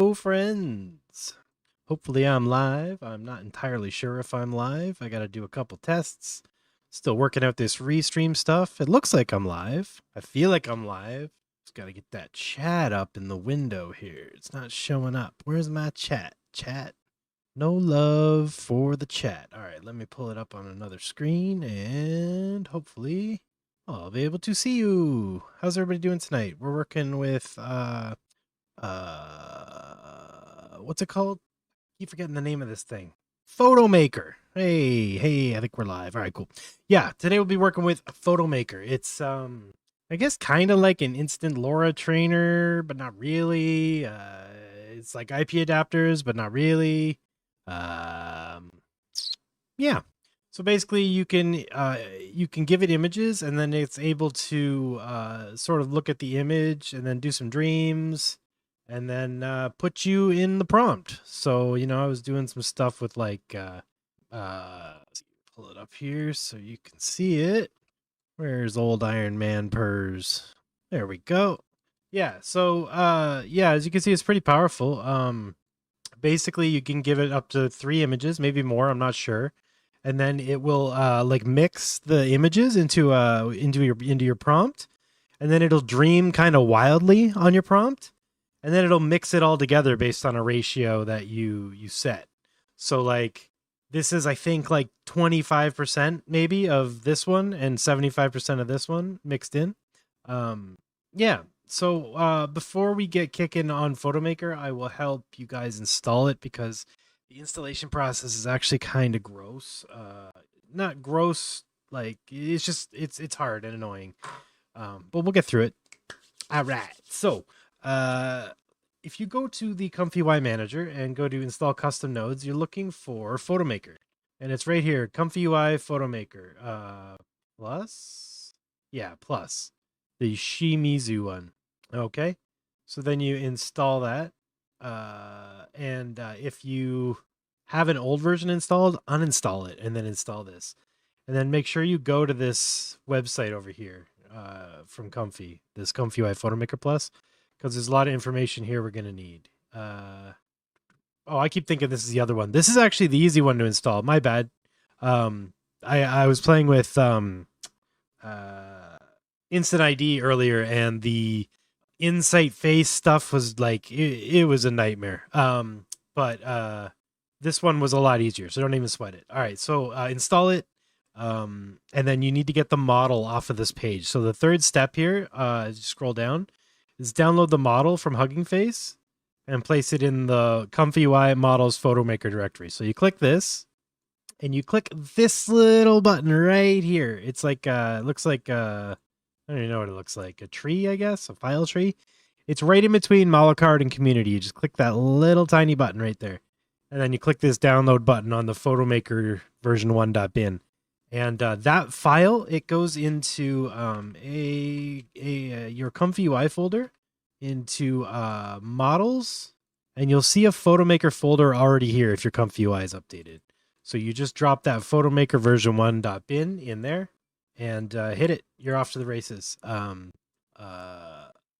Hello, friends. Hopefully I'm live. I'm not entirely sure if I'm live. I got to do a couple tests. Still working out this restream stuff. It looks like I'm live. I feel like I'm live. Just got to get that chat up in the window here. It's not showing up. Where's my chat? Chat. No love for the chat. All right, let me pull it up on another screen and hopefully I'll be able to see you. How's everybody doing tonight? We're working with what's it called? Keep forgetting the name of this thing. Photomaker. Hey, I think we're live. All right, cool. Yeah, today we'll be working with Photomaker. It's I guess kind of like an instant LoRa trainer, but not really. It's like IP adapters, but not really. Yeah. So basically you can give it images and then it's able to sort of look at the image and then do some dreams and then put you in the prompt. So, I was doing some stuff with like pull it up here so you can see it. Where's old Iron Man Purz? There we go. Yeah, so as you can see, it's pretty powerful. Basically you can give it up to 3 images, maybe more, I'm not sure. And then it will like mix the images into your prompt, and then it'll dream kind of wildly on your prompt, and then it'll mix it all together based on a ratio that you set. So like this is, I think, like 25% maybe of this one and 75% of this one mixed in. Yeah. So before we get kicking on Photomaker, I will help you guys install it because the installation process is actually kind of gross. Not gross, like it's just it's hard and annoying. But we'll get through it. All right. So, if you go to the ComfyUI Manager and go to install custom nodes, you're looking for Photomaker. And it's right here, ComfyUI Photomaker. Plus? Yeah, plus. The Shimizu one. Okay. So then you install that. And if you have an old version installed, uninstall it and then install this. And then make sure you go to this website over here from Comfy, this ComfyUI Photomaker Plus, because there's a lot of information here we're going to need. I keep thinking this is the other one. This is actually the easy one to install. My bad. I was playing with Instant ID earlier, and the Insight Face stuff was like it was a nightmare. But this one was a lot easier, so don't even sweat it. All right, so install it, and then you need to get the model off of this page. So the third step here, as you scroll down, is download the model from Hugging Face and place it in the ComfyUI Models Photomaker directory. So you click this, and you click this little button right here. It's like it looks like I don't even know what it looks like. A tree, I guess, a file tree. It's right in between Mollicard and Community. You just click that little tiny button right there. And then you click this download button on the Photomaker version 1.bin. And that file, it goes into your ComfyUI folder, into models, and you'll see a Photomaker folder already here if your ComfyUI is updated. So you just drop that Photomaker version 1.bin in there and hit it. You're off to the races.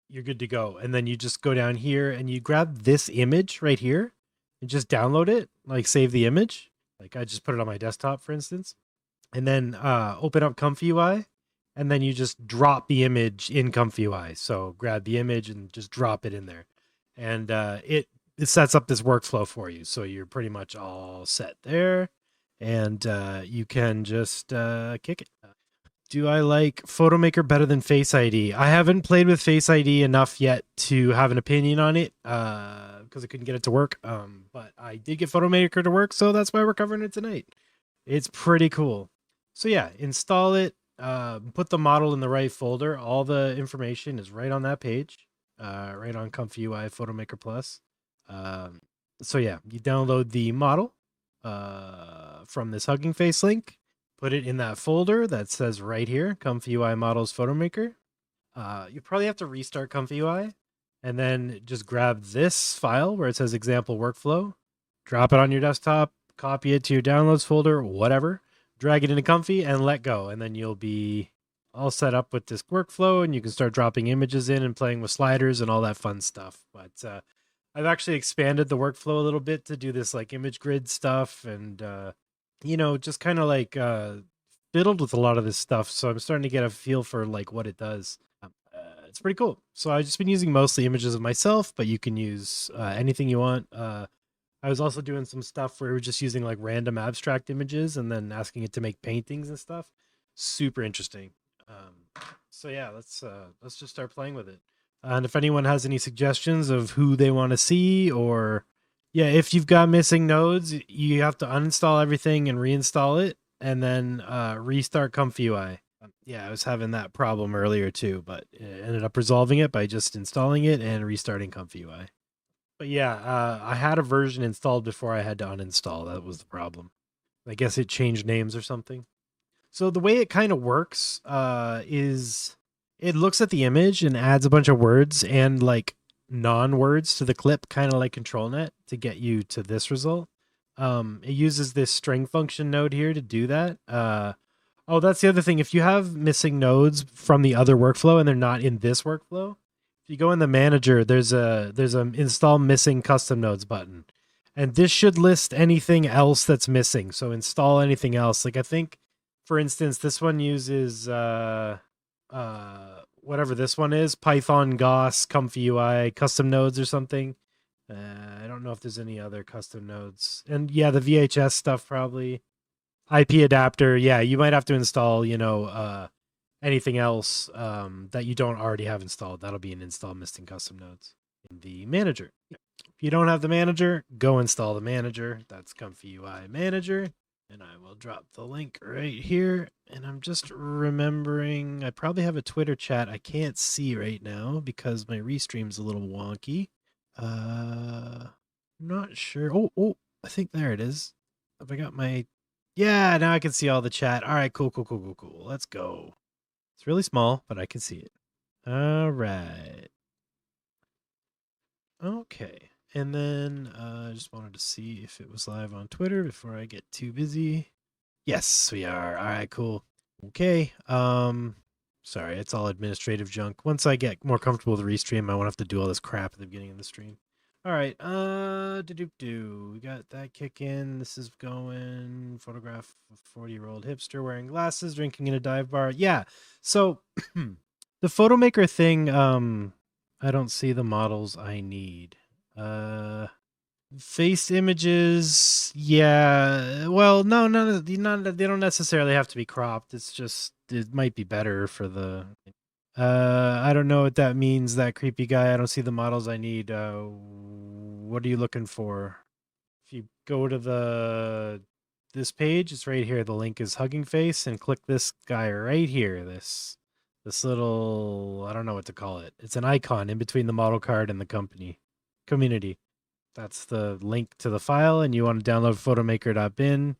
You're good to go. And then you just go down here and you grab this image right here and just download it, like save the image. Like I just put it on my desktop, for instance, and then open up ComfyUI, and then you just drop the image in ComfyUI. So grab the image and just drop it in there. And it sets up this workflow for you. So you're pretty much all set there, and you can just kick it. Do I like Photomaker better than Face ID? I haven't played with Face ID enough yet to have an opinion on it because I couldn't get it to work. But I did get Photomaker to work, so that's why we're covering it tonight. It's pretty cool. So yeah, install it, put the model in the right folder. All the information is right on that page, right on ComfyUI Photomaker Plus. So yeah, you download the model from this Hugging Face link. Put it in that folder that says right here, ComfyUI Models Photomaker. You probably have to restart ComfyUI and then just grab this file where it says example workflow, drop it on your desktop, copy it to your downloads folder, whatever, drag it into Comfy and let go. And then you'll be all set up with this workflow and you can start dropping images in and playing with sliders and all that fun stuff. But I've actually expanded the workflow a little bit to do this like image grid stuff and just kind of like fiddled with a lot of this stuff. So I'm starting to get a feel for like what it does. It's pretty cool. So I've just been using mostly images of myself, but you can use anything you want. I was also doing some stuff where we're just using like random abstract images and then asking it to make paintings and stuff. Super interesting. So yeah, let's just start playing with it. And if anyone has any suggestions of who they want to see, or yeah, if you've got missing nodes, you have to uninstall everything and reinstall it, and then restart ComfyUI. Yeah, I was having that problem earlier too, but ended up resolving it by just installing it and restarting ComfyUI. But yeah, I had a version installed before I had to uninstall. That was the problem. I guess it changed names or something. So the way it kind of works is it looks at the image and adds a bunch of words and like non-words to the clip, kind of like ControlNet, to get you to this result. It uses this string function node here to do that. Oh, that's the other thing. If you have missing nodes from the other workflow and they're not in this workflow, if you go in the manager, there's a install missing custom nodes button. And this should list anything else that's missing. So install anything else. Like I think, for instance, this one uses whatever this one is, Python, GOS, ComfyUI, custom nodes or something. I don't know if there's any other custom nodes. And yeah, the VHS stuff probably. IP adapter, yeah, you might have to install, anything else that you don't already have installed. That'll be an install missing custom nodes in the manager. If you don't have the manager, go install the manager. That's ComfyUI Manager. And I will drop the link right here. And I'm just remembering, I probably have a Twitter chat I can't see right now because my restream's a little wonky. I'm not sure. Oh, I think there it is. Have I got my... Yeah, now I can see all the chat. All right, cool. Let's go. It's really small, but I can see it. All right. Okay. And then I just wanted to see if it was live on Twitter before I get too busy. Yes, we are. All right, cool. Okay. Sorry, it's all administrative junk. Once I get more comfortable with the restream, I won't have to do all this crap at the beginning of the stream. All right, we got that kick in. This is going photograph of 40-year-old hipster wearing glasses, drinking in a dive bar. Yeah, so the Photomaker thing, I don't see the models I need. Face images, yeah. Well, no, they don't necessarily have to be cropped. It's just, it might be better for the... I don't know what that means, that creepy guy. I don't see the models I need. What are you looking for? If you go to this page, it's right here. The link is Hugging Face, and click this guy right here. This little, I don't know what to call it. It's an icon in between the model card and the community. That's the link to the file, and you want to download photomaker.bin.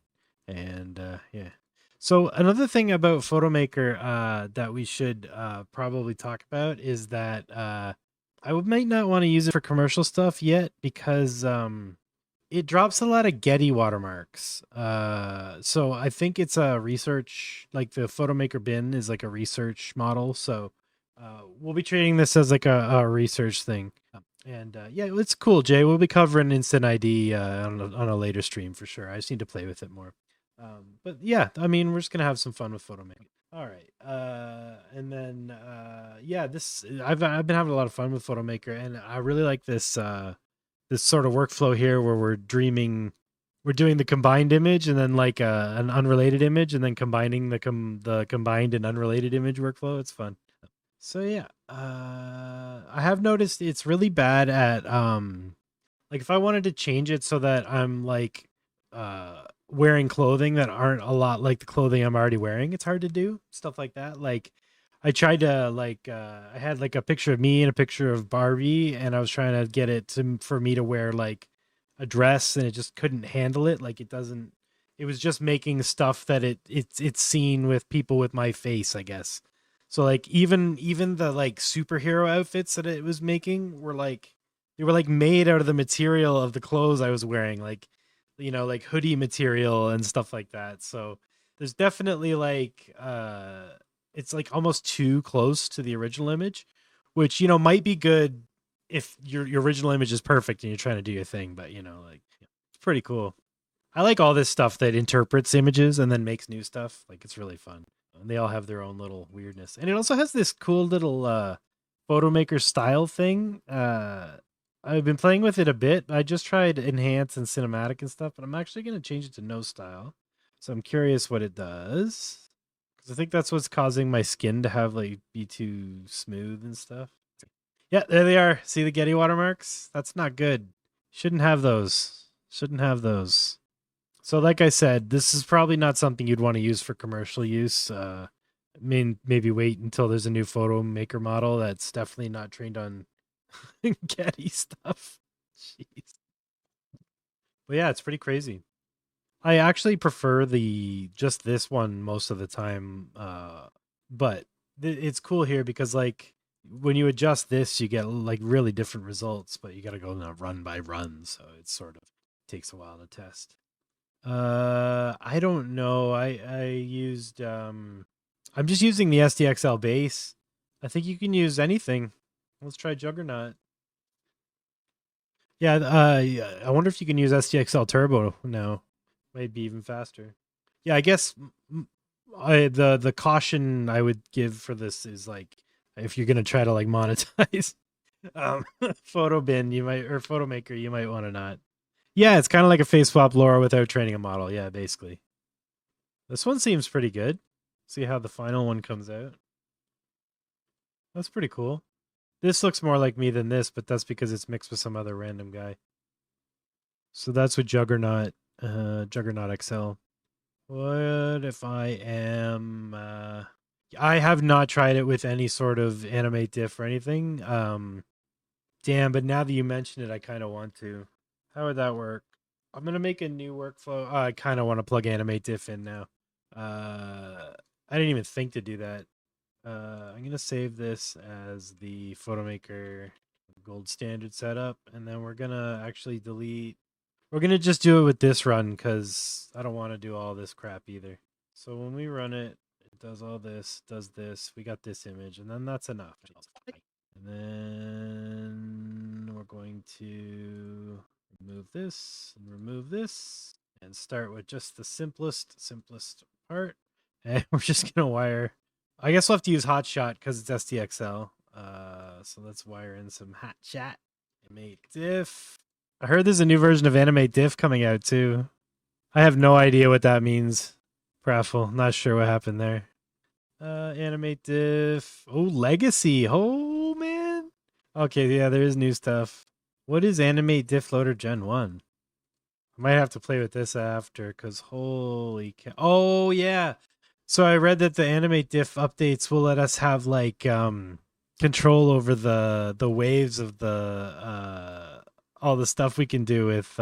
And yeah. So another thing about Photomaker that we should probably talk about is that I might not want to use it for commercial stuff yet because it drops a lot of Getty watermarks. So I think it's a research, like the Photomaker bin is like a research model. So we'll be treating this as like a research thing. And yeah, it's cool, Jay. We'll be covering Instant ID on a later stream for sure. I just need to play with it more. But yeah, I mean, we're just gonna have some fun with Photomaker. All right, and then yeah, I've been having a lot of fun with Photomaker, and I really like this this sort of workflow here where we're doing the combined image and then like an unrelated image, and then combining the combined and unrelated image workflow. It's fun. So yeah, I have noticed it's really bad at like if I wanted to change it so that I'm like wearing clothing that aren't a lot like the clothing I'm already wearing, it's hard to do stuff like that. Like I tried to like I had like a picture of me and a picture of Barbie, and I was trying to get it for me to wear like a dress, and it just couldn't handle it. Like it was just making stuff that it's seen with people with my face, I guess. So like even the like superhero outfits that it was making were like they were like made out of the material of the clothes I was wearing, like like hoodie material and stuff like that. So there's definitely like it's like almost too close to the original image, which might be good if your original image is perfect and you're trying to do your thing, but like it's pretty cool. I like all this stuff that interprets images and then makes new stuff. Like it's really fun. And they all have their own little weirdness. And it also has this cool little Photomaker style thing. I've been playing with it a bit. I just tried enhance and cinematic and stuff, but I'm actually going to change it to no style. So I'm curious what it does. Because I think that's what's causing my skin to have like be too smooth and stuff. Yeah, there they are. See the Getty watermarks? That's not good. Shouldn't have those. Shouldn't have those. So like I said, this is probably not something you'd want to use for commercial use. I mean, maybe wait until there's a new Photomaker model that's definitely not trained on Getty stuff. Jeez. But yeah, it's pretty crazy. I actually prefer just this one most of the time. But it's cool here because like when you adjust this, you get like really different results, but you got to go run by run. So it sort of takes a while to test. I don't know. I used I'm just using the SDXL base. I think you can use anything. Let's try Juggernaut. Yeah, I wonder if you can use SDXL Turbo now. Might be even faster. Yeah, I guess the caution I would give for this is like if you're gonna try to like monetize Photobin, you might or Photomaker, you might want to not. Yeah, it's kind of like a face swap Laura without training a model. Yeah, basically. This one seems pretty good. See how the final one comes out. That's pretty cool. This looks more like me than this, but that's because it's mixed with some other random guy. So that's with Juggernaut, Juggernaut XL. What if I am... I have not tried it with any sort of animate diff or anything. Damn, but now that you mention it, I kind of want to. How would that work? I'm going to make a new workflow. I kind of want to plug animate diff in now. I didn't even think to do that. I'm going to save this as the Photomaker gold standard setup. And then we're going to actually delete. We're going to just do it with this run because I don't want to do all this crap either. So when we run it, it does all this, does this. We got this image, and then that's enough. And then we're going to remove this and start with just the simplest part. And we're just going to wire. I guess we'll have to use Hotshot because it's STXL. So let's wire in some Hotshot. Animate diff. I heard there's a new version of Animate diff coming out too. I have no idea what that means. Praffle, not sure what happened there. Animate diff. Oh, legacy. Oh man. Okay, yeah, there is new stuff. What is Animate diff loader Gen 1? I might have to play with this after because holy cow. Oh yeah. So I read that the Animate diff updates will let us have like control over the waves of the all the stuff we can do with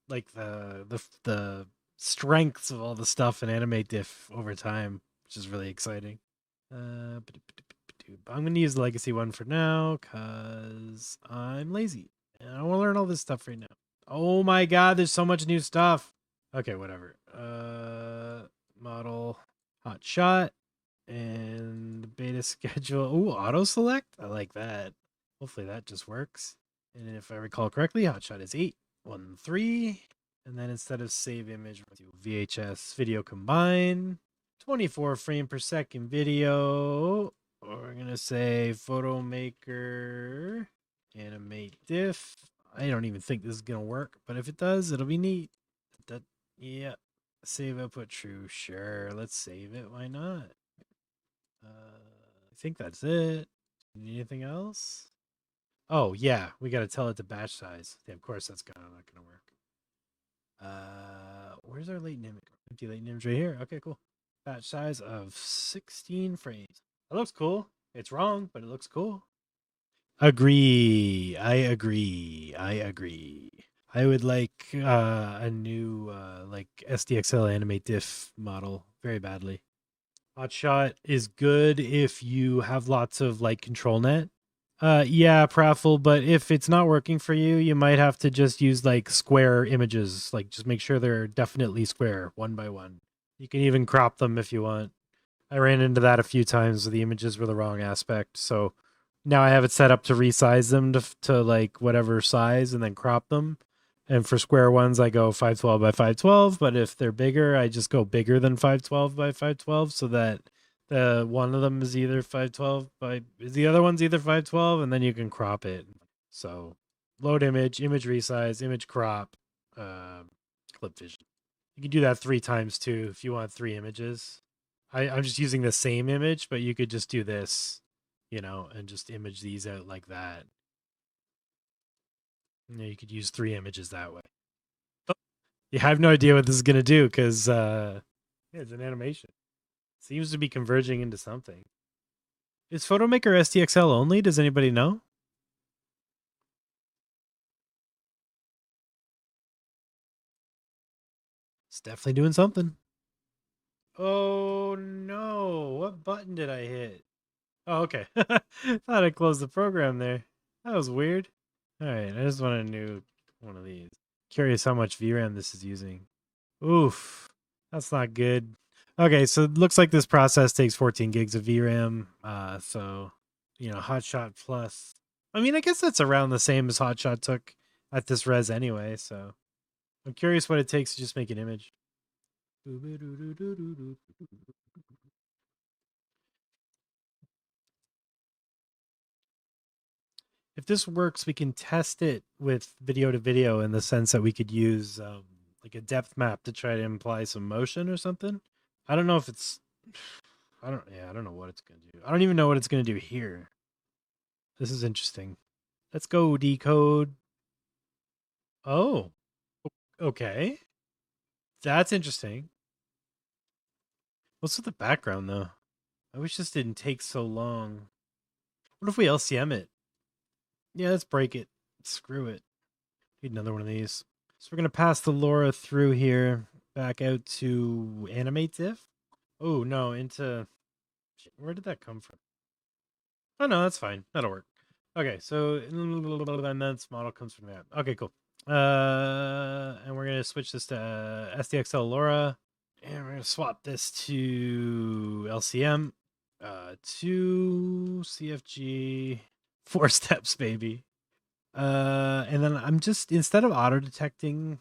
like the strengths of all the stuff in Animate diff over time, which is really exciting. I'm going to use the legacy one for now because I'm lazy and I don't want to learn all this stuff right now. Oh my god, there's so much new stuff. Okay, whatever. Model, hot shot, and beta schedule. Ooh, auto select. I like that. Hopefully that just works. And if I recall correctly, hotshot is 813. And then instead of save image, we'll do VHS video combine. 24 frame per second video. We're going to say Photomaker animate diff. I don't even think this is going to work, but if it does, it'll be neat. Yeah. Save output true. Sure. Let's save it. Why not? I think that's it. Anything else? Oh, yeah. We got to tell it the batch size. Yeah, of course, that's not going to work. Where's our latent image? Empty latent image right here. Okay, cool. Batch size of 16 frames. That looks cool. It's wrong, but it looks cool. Agree. I agree. I would like a new like SDXL animate diff model very badly. Hotshot is good if you have lots of like control net. Yeah, Praffle, but if it's not working for you, you might have to just use like square images. Like just make sure they're definitely square, one by one. You can even crop them if you want. I ran into that a few times. The images were the wrong aspect, so Now I have it set up to resize them to like whatever size and then crop them. And for square ones, I go 512 by 512. But if they're bigger, I just go bigger than 512 by 512 so that the one of them is either 512 by the other one's either 512, and then you can crop it. So load image, image resize, image crop, clip vision. You can do that 3 times too if you want 3 images. I'm just using the same image, but you could just do this, and just image these out like that. You could use 3 images that way. You have no idea what this is going to do because it's an animation. Seems to be converging into something. Is Photomaker SDXL only? Does anybody know? It's definitely doing something. Oh no, what button did I hit? Oh, okay. Thought I closed the program there. That was weird. All right, I just want a new one of these. Curious how much VRAM this is using. Oof, that's not good. Okay, so it looks like this process takes 14 gigs of VRAM. So, Hotshot Plus. I mean, I guess that's around the same as Hotshot took at this res anyway. So, I'm curious what it takes to just make an image. If this works, we can test it with video to video in the sense that we could use like a depth map to try to imply some motion or something. I don't know if it's. I don't know what it's gonna do. I don't even know what it's gonna do here. This is interesting. Let's go decode. Oh, okay. That's interesting. What's with the background though? I wish this didn't take so long. What if we LCM it? Yeah, let's break it. Screw it. Need another one of these. So we're going to pass the LoRa through here, back out to animate diff. Oh, no, into... Where did that come from? Oh, no, that's fine. That'll work. Okay, so... And then model comes from that. Okay, cool. And we're going to switch this to SDXL LoRa. And we're going to swap this to LCM. To CFG. 4 steps, baby. And then I'm just, instead of auto detecting,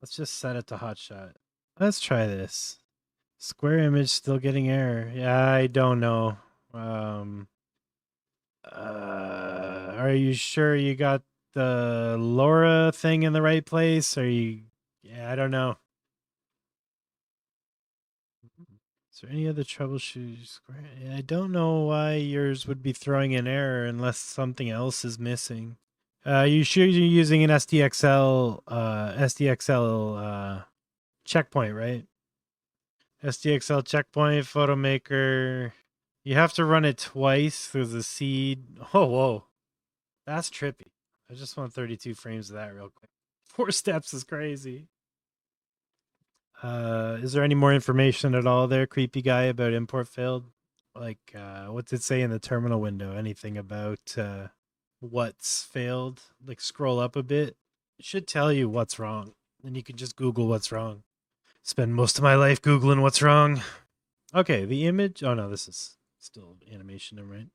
let's just set it to hotshot. Let's try this. Square image still getting error. Yeah, I don't know. Are you sure you got the LoRa thing in the right place? Yeah, I don't know. Is there any other troubleshoots? I don't know why yours would be throwing an error unless something else is missing. You sure you're using an SDXL checkpoint, right? SDXL checkpoint, Photomaker. You have to run it twice through the seed. Oh, whoa. That's trippy. I just want 32 frames of that real quick. 4 steps is crazy. Is there any more information at all there, creepy guy, about import failed? Like, what's it say in the terminal window? Anything about what's failed? Like, scroll up a bit. It should tell you what's wrong. And you can just Google what's wrong. Spend most of my life Googling what's wrong. Okay, the image. Oh, no, this is still animation, right?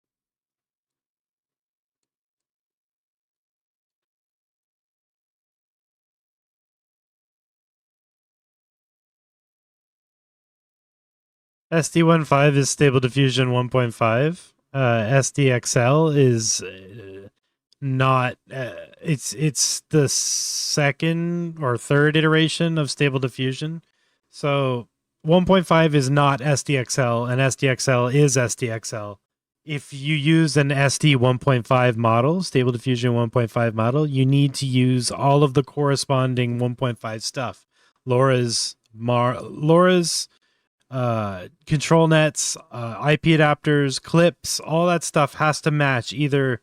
SD15 is Stable Diffusion 1.5. SDXL is not. It's the second or third iteration of Stable Diffusion. So 1.5 is not SDXL, and SDXL is SDXL. If you use an SD 1.5 model, Stable Diffusion 1.5 model, you need to use all of the corresponding 1.5 stuff. LoRa's control nets, IP adapters, clips, all that stuff has to match either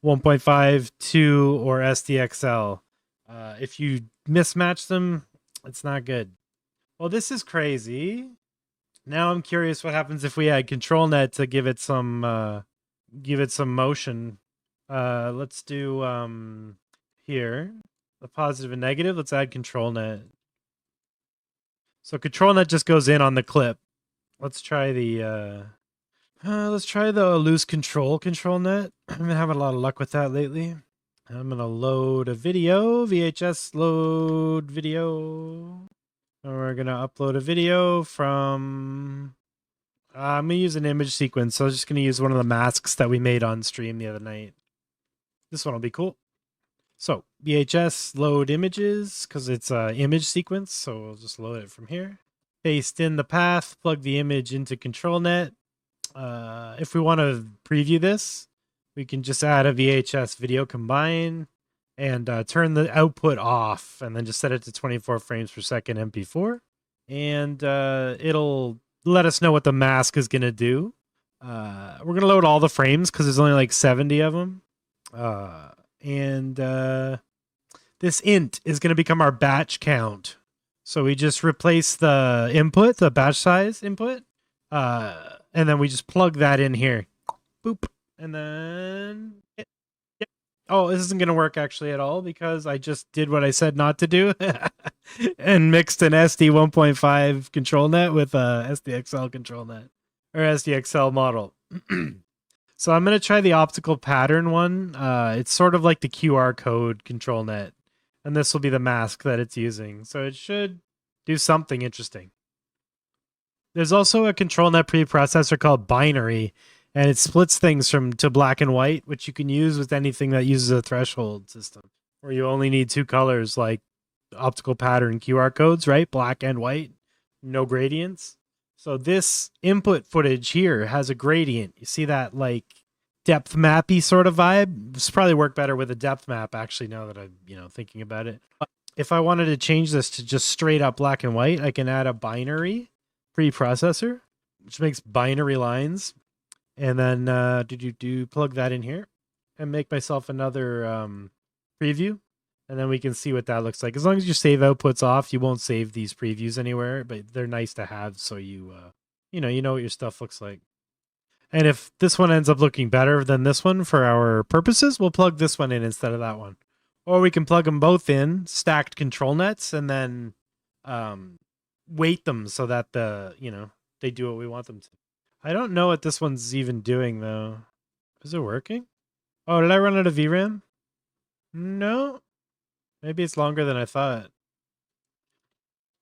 1.5, 2, or SDXL. If you mismatch them, it's not good. Well, this is crazy. Now I'm curious what happens if we add control net to give it some motion. Let's do here the positive and negative. Let's add control net. So control net just goes in on the clip. Let's try the Let's try the loose control net. I've been having a lot of luck with that lately. I'm gonna load a video, VHS load video. And we're gonna upload a video from, I'm gonna use an image sequence. So I'm just gonna use one of the masks that we made on stream the other night. This one will be cool. So VHS load images, because it's an image sequence. So we'll just load it from here. Paste in the path, plug the image into ControlNet. If we want to preview this, we can just add a VHS video combine and turn the output off, and then just set it to 24 frames per second MP4, and it'll let us know what the mask is going to do. We're going to load all the frames because there's only like 70 of them. And this int is going to become our batch count. So we just replace the input, the batch size input, and then we just plug that in here. Boop. And then... Oh, this isn't going to work actually at all because I just did what I said not to do and mixed an SD 1.5 control net with a SDXL control net or SDXL model. So I'm going to try the optical pattern one. It's sort of like the QR code control net, and this will be the mask that it's using. So it should do something interesting. There's also a control net preprocessor called binary, and it splits things to black and white, which you can use with anything that uses a threshold system, where you only need two colors like optical pattern QR codes, right? Black and white, no gradients. So this input footage here has a gradient. You see that like depth mappy sort of vibe? This probably work better with a depth map actually, now that I'm, thinking about it. If I wanted to change this to just straight up black and white, I can add a binary preprocessor, which makes binary lines. And then plug that in here and make myself another preview. And then we can see what that looks like. As long as your save output's off, you won't save these previews anywhere, but they're nice to have so you know what your stuff looks like. And if this one ends up looking better than this one for our purposes, we'll plug this one in instead of that one. Or we can plug them both in, stacked control nets, and then weight them so that they do what we want them to. I don't know what this one's even doing, though. Is it working? Oh, did I run out of VRAM? No. Maybe it's longer than I thought.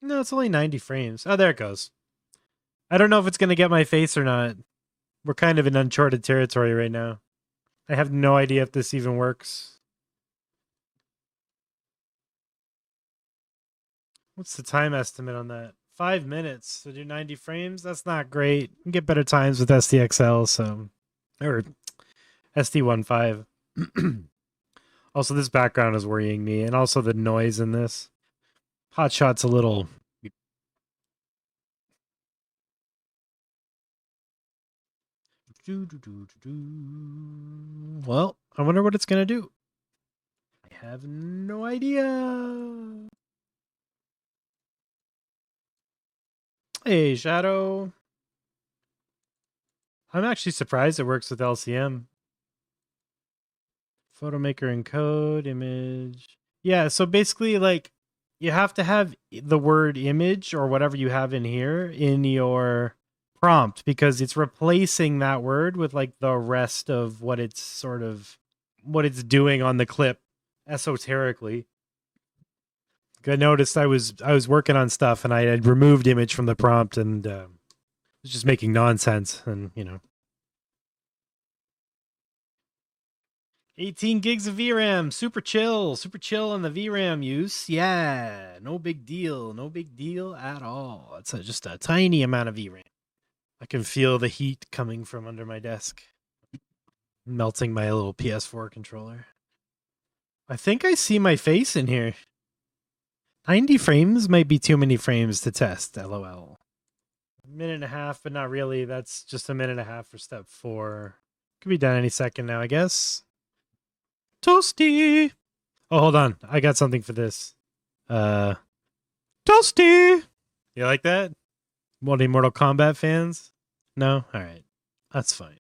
No, it's only 90 frames. Oh, there it goes. I don't know if it's going to get my face or not. We're kind of in uncharted territory right now. I have no idea if this even works. What's the time estimate on that? 5 minutes to do 90 frames? That's not great. You can get better times with SDXL, or SD15. Also, this background is worrying me, and also the noise in this. Hotshot's a little... Well, I wonder what it's going to do. I have no idea. Hey, Shadow. I'm actually surprised it works with LCM. Photomaker encode, image. Yeah, so basically, like, you have to have the word image or whatever you have in here in your prompt because it's replacing that word with, like, the rest of what it's doing on the clip esoterically. I noticed I was working on stuff and I had removed image from the prompt and it was just making nonsense and 18 gigs of VRAM, super chill on the VRAM use. Yeah, no big deal at all. It's just a tiny amount of VRAM. I can feel the heat coming from under my desk, melting my little PS4 controller. I think I see my face in here. 90 frames might be too many frames to test, LOL. A minute and a half, but not really. That's just a minute and a half for step 4. Could be done any second now, I guess. Toasty! Oh, hold on. I got something for this. Toasty! You like that? Any Mortal Kombat fans? No? Alright. That's fine.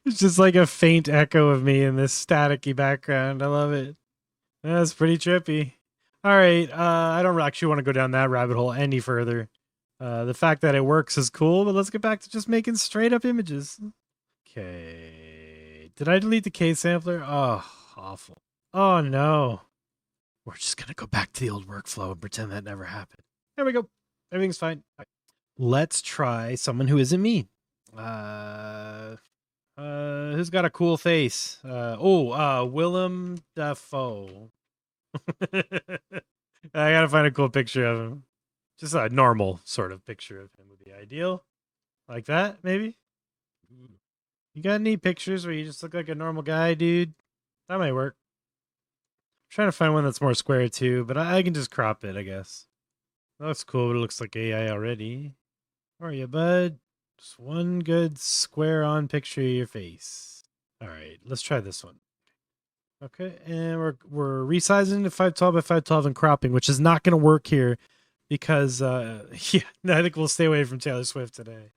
It's just like a faint echo of me in this staticky background. I love it. That's pretty trippy. All right. I don't actually want to go down that rabbit hole any further. The fact that it works is cool, but let's get back to just making straight up images. Okay. Did I delete the K sampler? Oh, awful. Oh no. We're just gonna go back to the old workflow and pretend that never happened. There we go. Everything's fine. Let's try someone who isn't me. Who's got a cool face? Willem Dafoe. I gotta find a cool picture of him. Just a normal sort of picture of him would be ideal. Like that, maybe? You got any pictures where you just look like a normal guy, dude? That might work. I'm trying to find one that's more square too, but I can just crop it, I guess. That looks cool, but it looks like AI already. How are you, bud? Just one good square on picture of your face. All right, let's try this one. Okay, and we're resizing to 512 by 512 and cropping, which is not going to work here because yeah, no, I think we'll stay away from Taylor Swift today.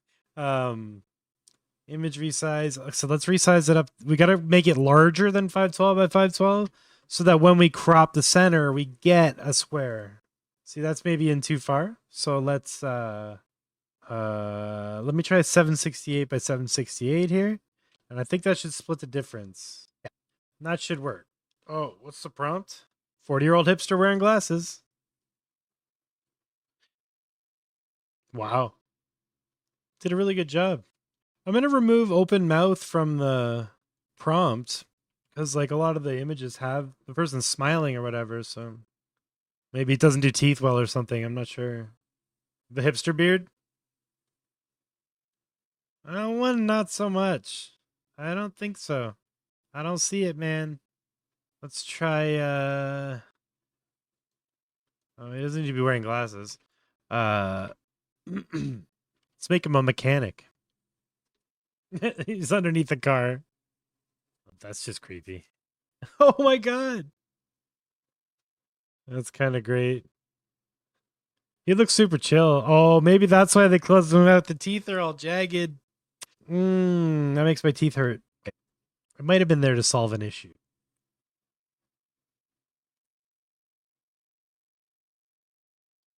Image resize. So let's resize it up. We got to make it larger than 512 by 512 so that when we crop the center, we get a square. See, that's maybe in too far. So let's let me try 768 by 768 here. And I think that should split the difference. Yeah, that should work. Oh, what's the prompt? 40-year-old hipster wearing glasses. Wow. Did a really good job. I'm going to remove open mouth from the prompt because like a lot of the images have the person smiling or whatever. So maybe it doesn't do teeth well or something. I'm not sure. The hipster beard? One, not so much. I don't think so. I don't see it, man. Let's try, oh, he doesn't need to be wearing glasses. Let's make him a mechanic. He's underneath the car. That's just creepy. Oh my god. That's kind of great. He looks super chill. Oh, maybe that's why they closed him out. The teeth are all jagged. That makes my teeth hurt. I might have been there to solve an issue.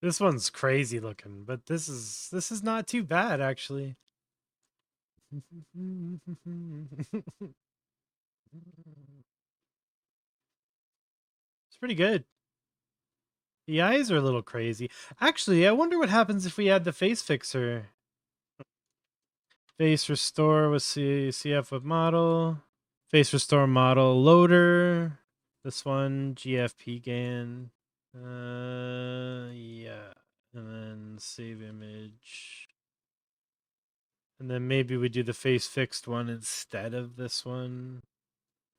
This one's crazy looking, but this is not too bad actually. It's pretty good. The eyes are a little crazy. Actually, I wonder what happens if we add the face fixer. Face restore with CF with model. Face restore model loader. This one, GFP GAN. Yeah. And then save image. And then maybe we do the face fixed one instead of this one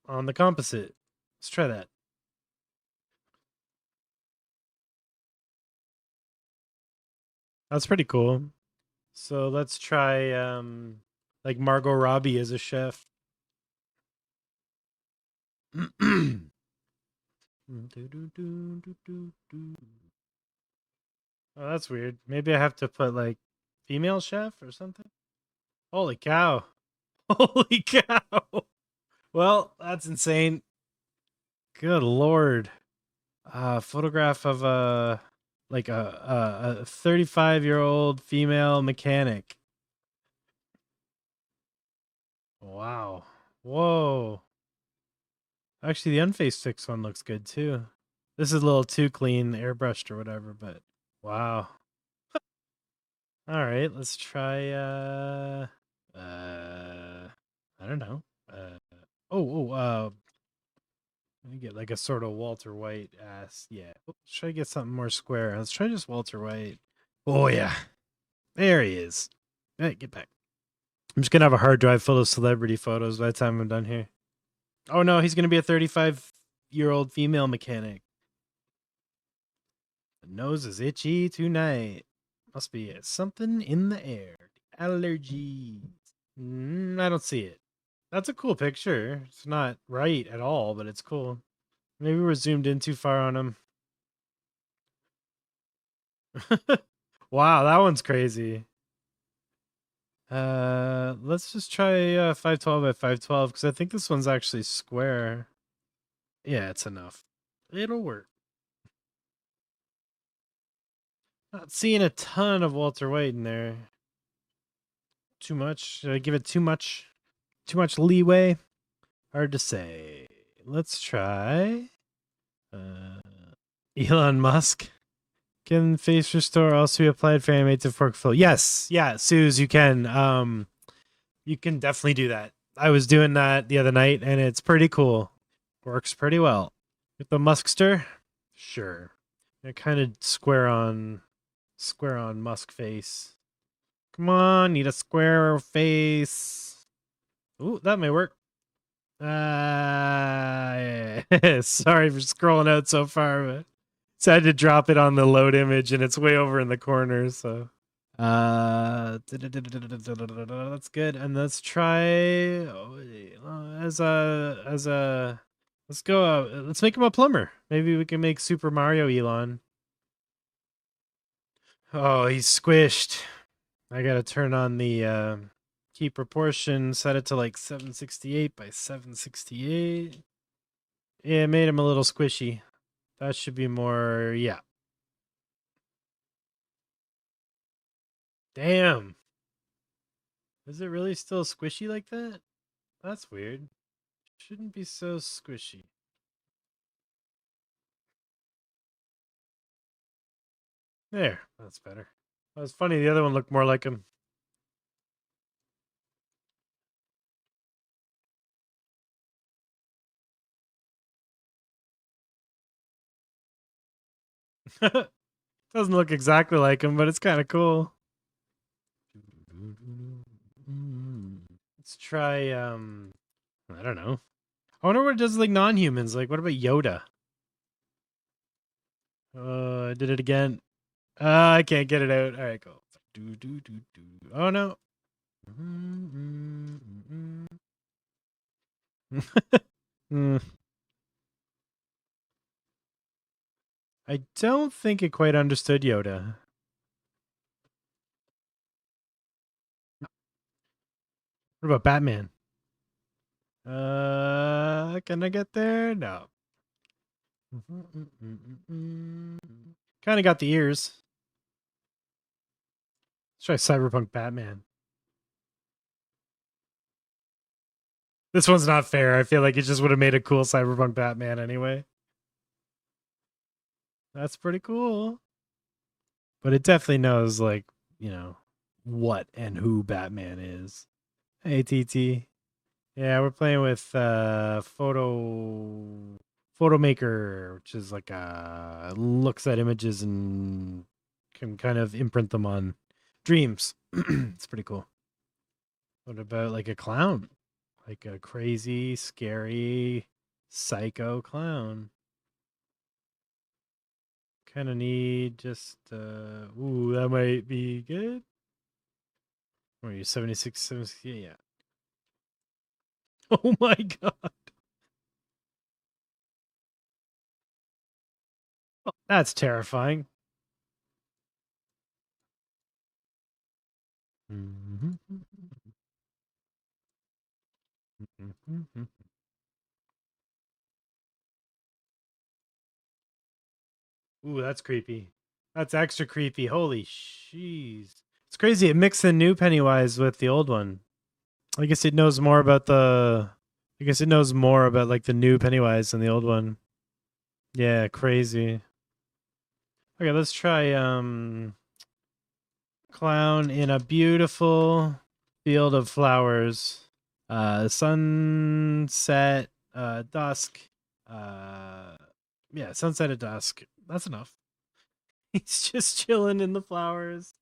on the composite. Let's try that. That's pretty cool. So let's try like Margot Robbie as a chef. Oh, that's weird. Maybe I have to put like female chef or something. Holy cow. Holy cow. Well, that's insane. Good lord. Photograph of a 35-year-old female mechanic. Wow. Whoa. Actually, the unfaced fixed one looks good too. This is a little too clean, airbrushed or whatever, but wow. All right, let's try I don't know. Let me get like a sort of Walter White ass. Yeah. Let's try to get something more square. Let's try just Walter White. Oh yeah. There he is. Hey, get back. I'm just gonna have a hard drive full of celebrity photos by the time I'm done here. Oh no, he's gonna be a 35-year-old female mechanic. The nose is itchy tonight. Must be something in the air. Allergies. I don't see it. That's a cool picture. It's not right at all, but it's cool. Maybe we're zoomed in too far on him. Wow, that one's crazy. Let's just try 512 by 512 because I think this one's actually square. Yeah, it's enough. It'll work. Not seeing a ton of Walter White in there. Too much? Should I give it too much? Too much leeway? Hard to say. Let's try Elon Musk. Can face restore also be applied for animated workflow? Yes. Yeah, Suze, you can. You can definitely do that. I was doing that the other night and it's pretty cool. Works pretty well. With the Muskster? Sure. I kind of square on Musk face. Come on, need a square face. Ooh, that may work. Sorry for scrolling out so far, but decided to drop it on the load image and it's way over in the corner, so that's good. And let's try let's go let's make him a plumber. Maybe we can make Super Mario Elon. Oh, he's squished. I gotta turn on the key proportion, set it to like 768 by 768. Yeah, it made him a little squishy. That should be more, yeah. Damn. Is it really still squishy like that? That's weird. Shouldn't be so squishy. There, that's better. That was funny. The other one looked more like him. Doesn't look exactly like him, but it's kind of cool. Let's try I don't know. I wonder what it does like non-humans. Like what about Yoda? I did it again. I can't get it out. All right, go. Oh no. I don't think it quite understood Yoda. What about Batman? Can I get there? No. Kind of got the ears. Let's try Cyberpunk Batman. This one's not fair. I feel like it just would have made a cool Cyberpunk Batman anyway. That's pretty cool. But it definitely knows, like, you know, what and who Batman is. Hey, TT. Yeah, we're playing with Photomaker, which is like looks at images and can kind of imprint them on dreams. It's pretty cool. What about like a clown? Like a crazy, scary, psycho clown. Kind of need just ooh, that might be good. Where are you? 76, 76, yeah. Oh my god. Oh, that's terrifying. Ooh, that's creepy. That's extra creepy. Holy jeez. It's crazy. It mixed the new Pennywise with the old one. I guess it knows more about like the new Pennywise than the old one. Yeah, crazy. Okay, let's try clown in a beautiful field of flowers. Sunset, dusk. Yeah, sunset at dusk. That's enough. He's just chilling in the flowers.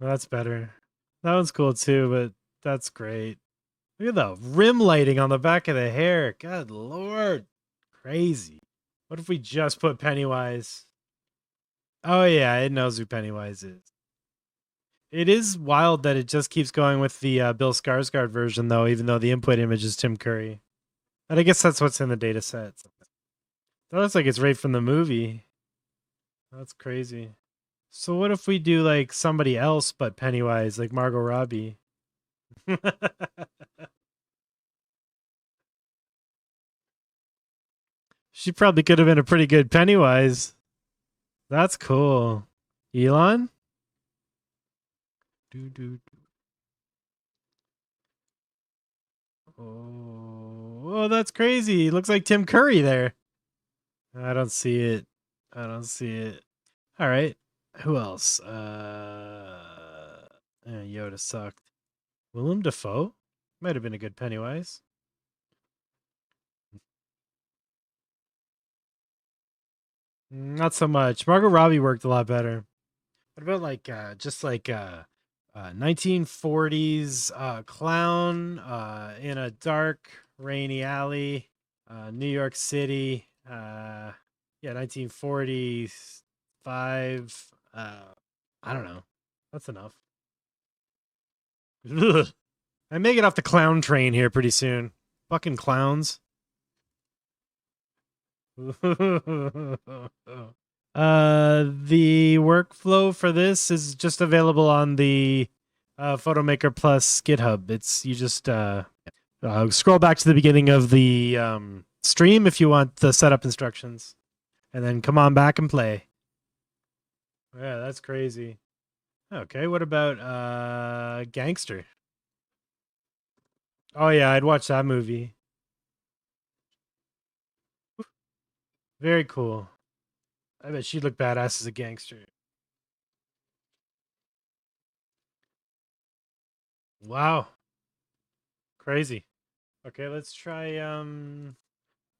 That's better. That one's cool too, but that's great. Look at the rim lighting on the back of the hair. God lord. Crazy. What if we just put Pennywise? Oh yeah, it knows who Pennywise is. It is wild that it just keeps going with the Bill Skarsgård version though, even though the input image is Tim Curry. And I guess that's what's in the data set. That looks like it's right from the movie. That's crazy. So what if we do like somebody else but Pennywise, like Margot Robbie? She probably could have been a pretty good Pennywise. That's cool. Elon? Do, do, oh, that's crazy. Looks like Tim Curry there. I don't see it. I don't see it. All right. Who else? Yoda sucked. Willem Dafoe? Might have been a good Pennywise. Not so much. Margot Robbie worked a lot better. What about like just like 1940s clown in a dark rainy alley, New York City. Yeah, 1945. I don't know. That's enough. Ugh. I may get off the clown train here pretty soon. Fucking clowns. The workflow for this is just available on the Photomaker Plus GitHub. It's you just scroll back to the beginning of the stream if you want the setup instructions, and then come on back and play. Yeah, that's crazy. Okay, what about Gangster? Oh yeah, I'd watch that movie. Very cool. I bet she'd look badass as a gangster. Wow. Crazy. Okay, let's try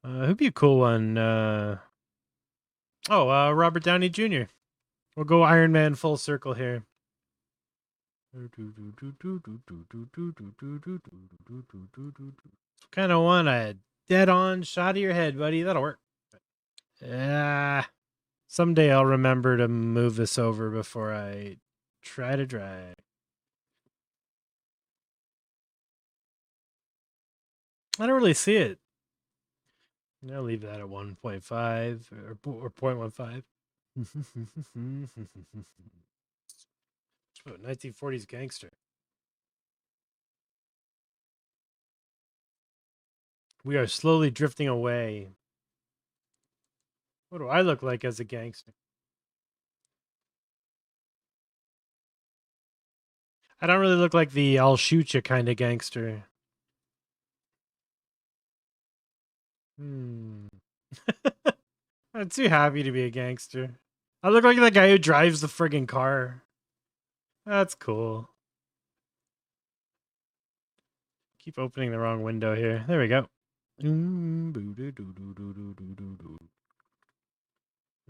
who'd be a cool one? Robert Downey Jr. We'll go Iron Man full circle here. Kind of want a dead on shot of your head, buddy. That'll work. Someday I'll remember to move this over before I try to drive. I don't really see it. I'll leave that at 1.5 or 0.15. 1940s gangster. We are slowly drifting away. What do I look like as a gangster? I don't really look like the I'll shoot you kind of gangster. I'm too happy to be a gangster. I look like the guy who drives the friggin' car. That's cool. Keep opening the wrong window here. There we go.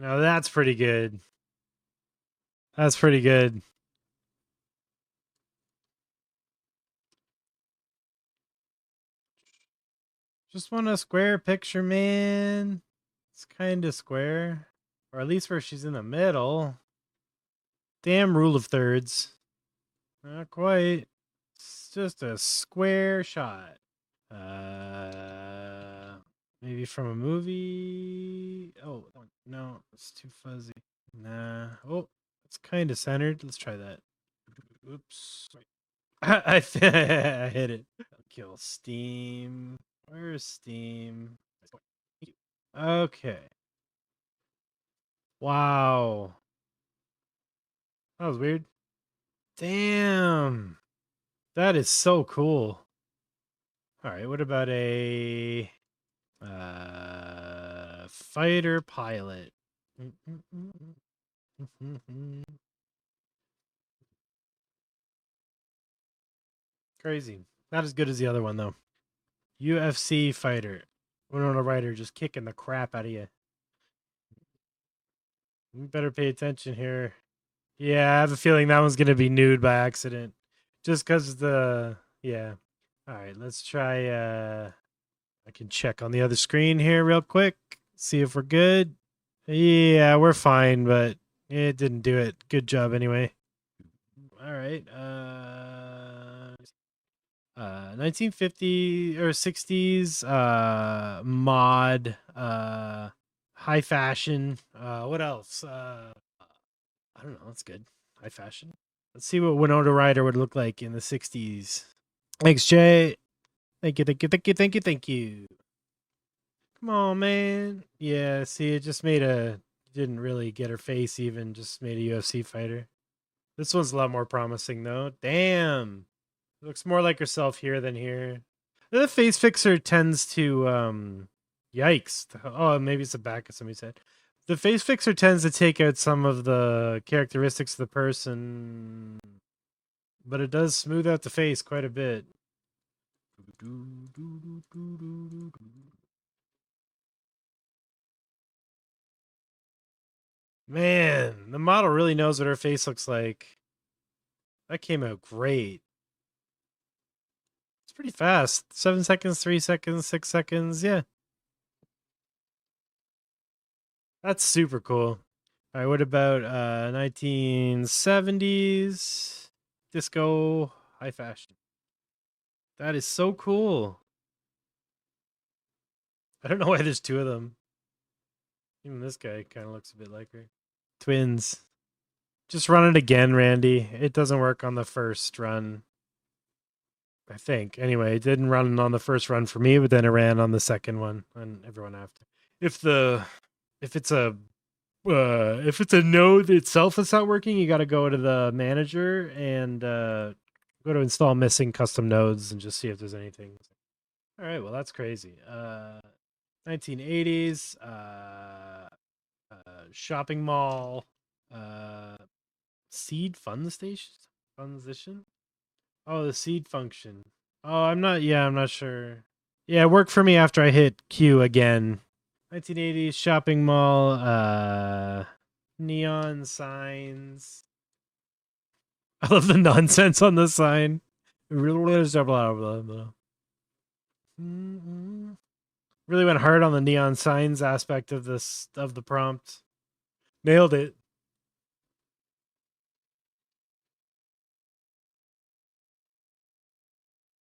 Now that's pretty good. That's pretty good. Just want a square picture, man. It's kind of square. Or at least where she's in the middle. Damn rule of thirds. Not quite. It's just a square shot. Maybe from a movie. Oh, no, it's too fuzzy. Nah. Oh, it's kind of centered. Let's try that. Oops. I hit it. Kill Steam. Where's Steam? Okay. Wow. That was weird. Damn. That is so cool. All right, what about a fighter pilot? Crazy. Not as good as the other one though. UFC fighter. Winona Ryder just kicking the crap out of you. You better pay attention here. Yeah, I have a feeling that one's gonna be nude by accident. Just because yeah. Alright, let's try I can check on the other screen here real quick. See if we're good. Yeah, we're fine, but it didn't do it. Good job anyway. Alright, 1950 or 60s mod high fashion. What else? I don't know. That's good. High fashion. Let's see what Winona Ryder would look like in the 60s. Thanks, Jay. Thank you, thank you, thank you, thank you, thank you. Come on, man. Yeah, see, it just made a didn't really get her face even, just made a UFC fighter. This one's a lot more promising though. Damn. Looks more like herself here than here. The face fixer tends to yikes. Oh, maybe it's the back of somebody's head. The face fixer tends to take out some of the characteristics of the person, but it does smooth out the face quite a bit. Man, the model really knows what her face looks like. That came out great. It's pretty fast. 7 seconds, 3 seconds, 6 seconds. Yeah. That's super cool. All right, what about 1970s disco high fashion? That is so cool. I don't know why there's two of them. Even this guy kind of looks a bit like her. Twins. Just run it again, Randy. It doesn't work on the first run. I think. Anyway, it didn't run on the first run for me, but then it ran on the second one and everyone after. If it's a node itself that's not working, you got to go to the manager and go to install missing custom nodes and just see if there's anything. All right, well that's crazy. 1980s shopping mall seed fund station function. Oh, the seed function. Oh, I'm not. Yeah, I'm not sure. Yeah, it worked for me after I hit Q again. 1980s shopping mall. Neon signs. I love the nonsense on the sign. Really went hard on the neon signs aspect of the prompt. Nailed it.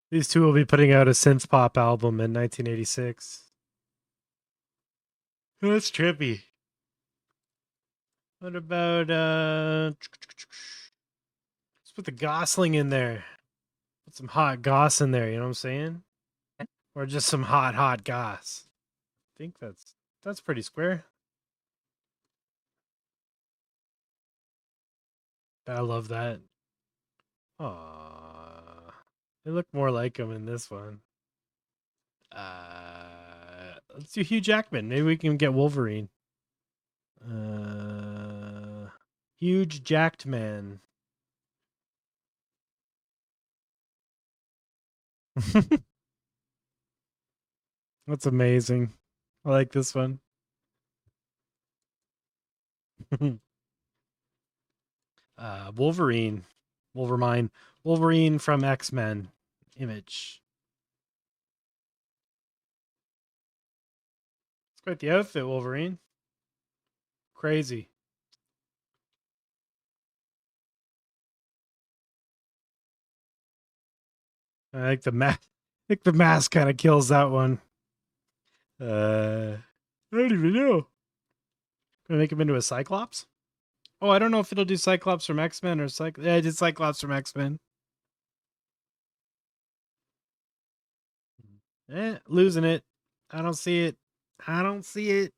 These two will be putting out a synth pop album in 1986. That's trippy. What about let's put the Gosling in there. Put some hot goss in there, you know what I'm saying? Or just some hot goss. I think that's pretty square. I love that. Aww. They look more like him in this one. Let's do Hugh Jackman. Maybe we can get Wolverine. Huge jacked man. That's amazing. I like this one. Wolverine. Wolverine from X-Men image. It's quite the outfit, Wolverine. Crazy. I like the mask. I think the mask kind of kills that one. I don't even know. Gonna make him into a Cyclops? Oh, I don't know if it'll do Cyclops from X-Men or Yeah, I did Cyclops from X-Men. Losing it. I don't see it. I don't see it.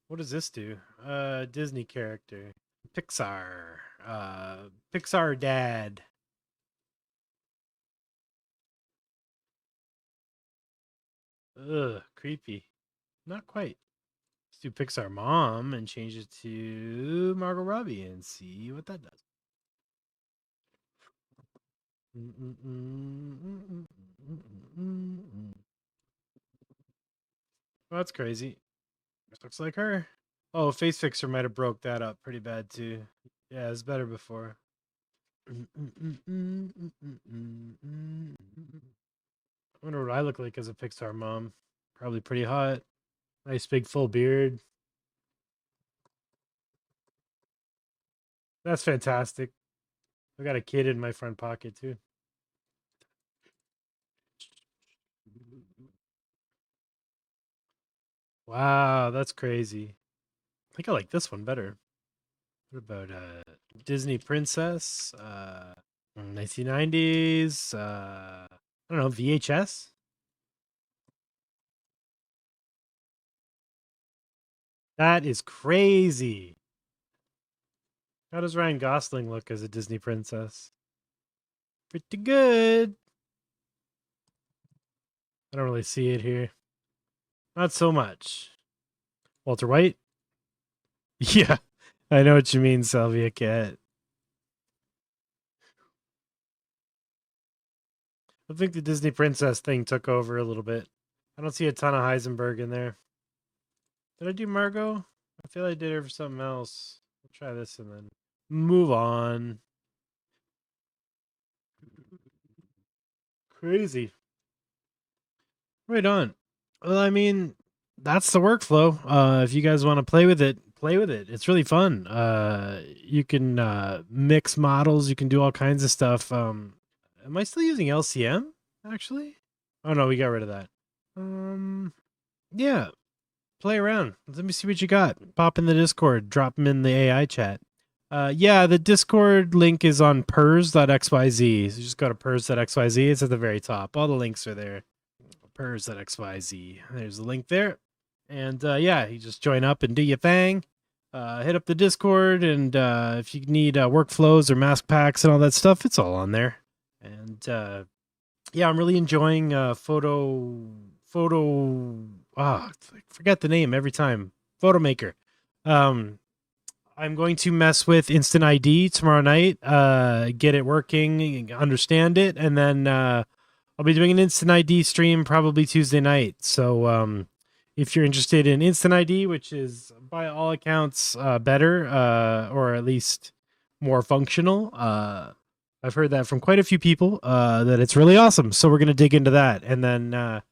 What does this do? Disney character. Pixar. Pixar dad. Ugh, creepy. Not quite. Let's do Pixar mom and change it to Margot Robbie and see what that does. Well, that's crazy. Looks like her. Oh, Face Fixer might have broke that up pretty bad too. Yeah, it was better before. I wonder what I look like as a Pixar mom. Probably pretty hot. Nice big full beard. That's fantastic. I got a kid in my front pocket too. Wow, that's crazy. I think I like this one better. What about Disney Princess? 1990s. I don't know, VHS? That is crazy. How does Ryan Gosling look as a Disney princess? Pretty good. I don't really see it here. Not so much. Walter White? Yeah, I know what you mean, Sylvia Cat. I think the Disney princess thing took over a little bit. I don't see a ton of Heisenberg in there. Did I do Margot? I feel I did her for something else. We'll try this and then move on. Crazy. Right on. Well, I mean, that's the workflow. If you guys want to play with it, play with it. It's really fun. You can mix models. You can do all kinds of stuff. Am I still using LCM? Actually? Oh no, we got rid of that. Yeah. Play around. Let me see what you got. Pop in the Discord. Drop them in the AI chat. Yeah, the Discord link is on purz.xyz. So just go to purz.xyz. It's at the very top. All the links are there. Purz.xyz. There's the link there. And yeah, you just join up and do your thing. Hit up the Discord, and if you need workflows or mask packs and all that stuff, it's all on there. And yeah, I'm really enjoying I forget the name every time. Photomaker. I'm going to mess with Instant ID tomorrow night, get it working, understand it, and then I'll be doing an Instant ID stream probably Tuesday night. So if you're interested in Instant ID, which is by all accounts better, or at least more functional, I've heard that from quite a few people that it's really awesome. So we're going to dig into that. And then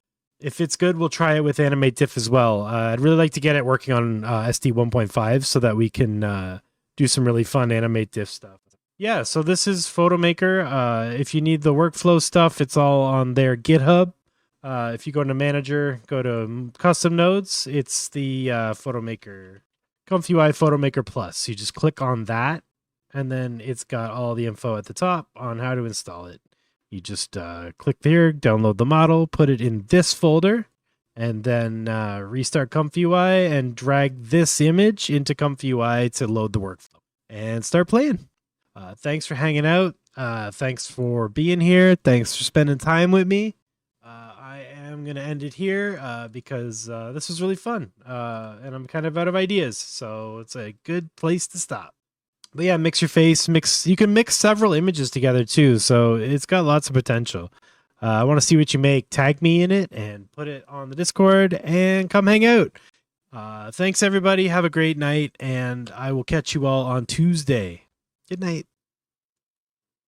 if it's good, we'll try it with Animate Diff as well. I'd really like to get it working on SD 1.5 so that we can do some really fun Animate Diff stuff. Yeah, so this is Photomaker. If you need the workflow stuff, it's all on their GitHub. If you go to Manager, go to Custom Nodes, it's the Photomaker, ComfyUI Photomaker Plus. You just click on that, and then it's got all the info at the top on how to install it. You just click here, download the model, put it in this folder, and then restart ComfyUI and drag this image into ComfyUI to load the workflow and start playing. Thanks for hanging out. Thanks for being here. Thanks for spending time with me. I am going to end it here because this was really fun, and I'm kind of out of ideas, so it's a good place to stop. But yeah, mix your face, you can mix several images together too, so it's got lots of potential. I want to see what you make. Tag me in it and put it on the Discord and come hang out. Thanks everybody. Have a great night, and I will catch you all on Tuesday. Good night.